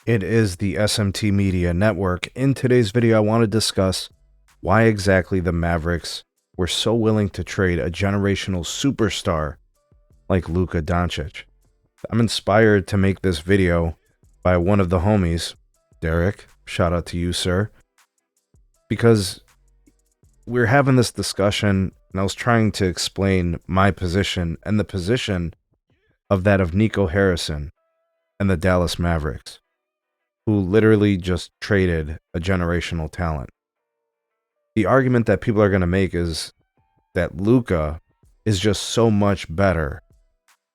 It is the SMT Media Network. In today's video, I want to discuss why exactly the Mavericks were so willing to trade a generational superstar like Luka Doncic. I'm inspired to make this video by one of the homies, Derek. Shout out to you, sir. Because we're having this discussion, and I was trying to explain my position and the position of that of Nico Harrison and the Dallas Mavericks, who literally just traded a generational talent. The argument that people are going to make is that Luka is just so much better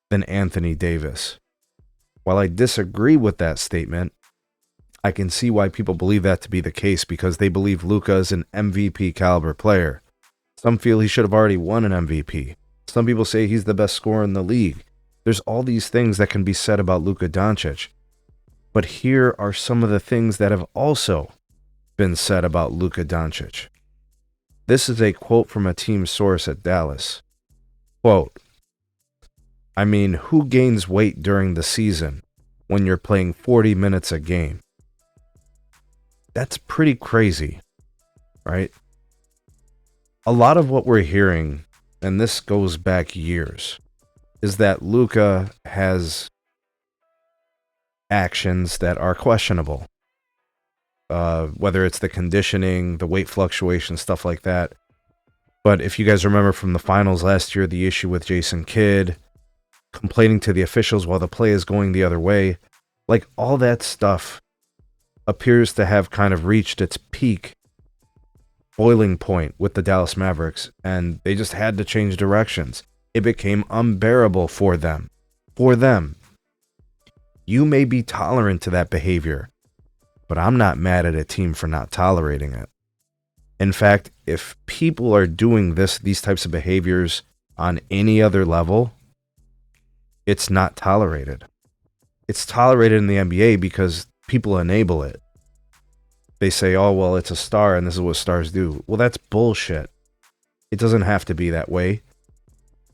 than Anthony Davis. While I disagree with that statement, I can see why people believe that to be the case, because they believe Luka is an MVP caliber player. Some feel he should have already won an MVP. Some people say he's the best scorer in the league. There's all these things that can be said about Luka Doncic. But here are some of the things that have also been said about Luka Doncic. This is a quote from a team source at Dallas. Quote, "I mean, who gains weight during the season when you're playing 40 minutes a game?" That's pretty crazy, right? A lot of what we're hearing, and this goes back years, is that Luka has actions that are questionable. Whether it's the conditioning, the weight fluctuation, stuff like that. But if you guys remember from the finals last year, the issue with Jason Kidd, complaining to the officials while the play is going the other way, like all that stuff appears to have kind of reached its peak boiling point with the Dallas Mavericks, and they just had to change directions. It became unbearable for them. You may be tolerant to that behavior, but I'm not mad at a team for not tolerating it. In fact, if people are doing these types of behaviors on any other level, it's not tolerated. It's tolerated in the NBA because people enable it. They say, oh, well, it's a star and this is what stars do. Well, that's bullshit. It doesn't have to be that way.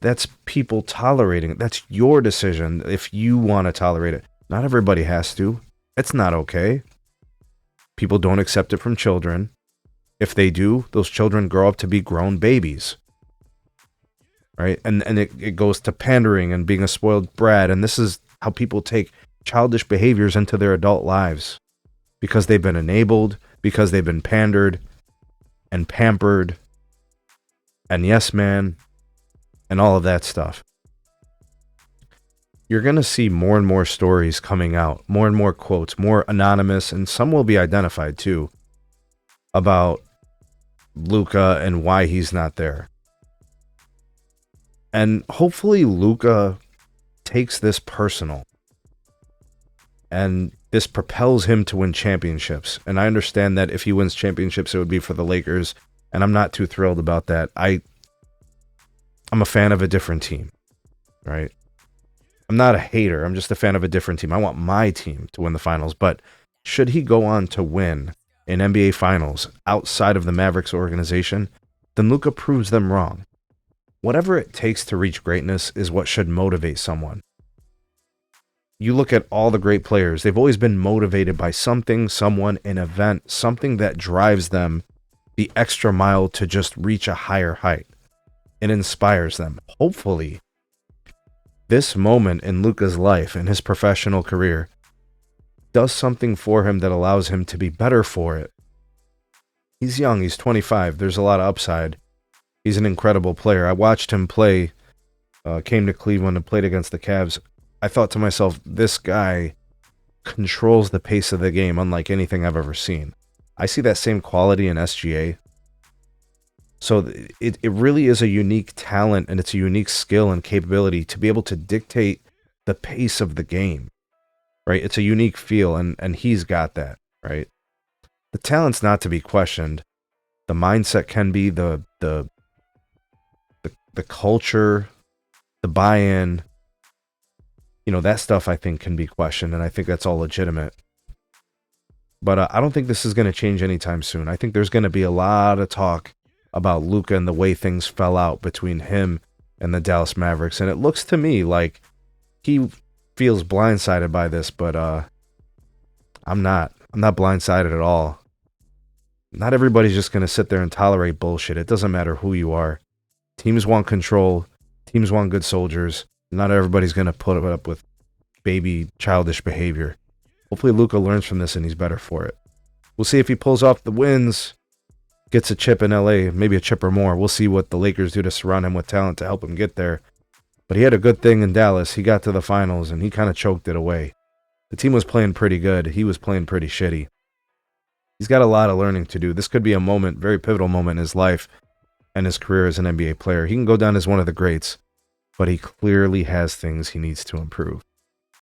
That's people tolerating it. That's your decision if you want to tolerate it. Not everybody has to. It's not okay. People don't accept it from children. If they do, those children grow up to be grown babies. Right? And it goes to pandering and being a spoiled brat. And this is how people take childish behaviors into their adult lives. Because they've been enabled, because they've been pandered and pampered and yes man and all of that stuff. You're going to see more and more stories coming out, more and more quotes, more anonymous, and some will be identified too, about Luka and why he's not there. And hopefully Luka takes this personal, and this propels him to win championships. And I understand that if he wins championships, it would be for the Lakers, and I'm not too thrilled about that. I'm a fan of a different team, right? I'm not a hater. I'm just a fan of a different team. I want my team to win the finals. But should he go on to win an NBA finals outside of the Mavericks organization, then Luka proves them wrong. Whatever it takes to reach greatness is what should motivate someone. You look at all the great players. They've always been motivated by something, someone, an event, something that drives them the extra mile to just reach a higher height. It inspires them. Hopefully, this moment in Luka's life and his professional career does something for him that allows him to be better for it. He's young. He's 25. There's a lot of upside. He's an incredible player. I watched him play, came to Cleveland and played against the Cavs. I thought to myself, this guy controls the pace of the game unlike anything I've ever seen. I see that same quality in SGA. So it really is a unique talent, and it's a unique skill and capability to be able to dictate the pace of the game, right? It's a unique feel, and he's got that, right? The talent's not to be questioned. The mindset can be, the culture, the buy-in, that stuff I think can be questioned, and I think that's all legitimate. But I don't think this is going to change anytime soon. I think there's going to be a lot of talk about Luka and the way things fell out between him and the Dallas Mavericks. And it looks to me like he feels blindsided by this, but I'm not. I'm not blindsided at all. Not everybody's just going to sit there and tolerate bullshit. It doesn't matter who you are. Teams want control. Teams want good soldiers. Not everybody's going to put up with baby childish behavior. Hopefully Luka learns from this and he's better for it. We'll see if he pulls off the wins, gets a chip in LA, maybe a chip or more. We'll see what the Lakers do to surround him with talent to help him get there. But he had a good thing in Dallas. He got to the finals and he kind of choked it away. The team was playing pretty good. He was playing pretty shitty. He's got a lot of learning to do. This could be a moment, very pivotal moment in his life and his career as an NBA player. He can go down as one of the greats, but he clearly has things he needs to improve.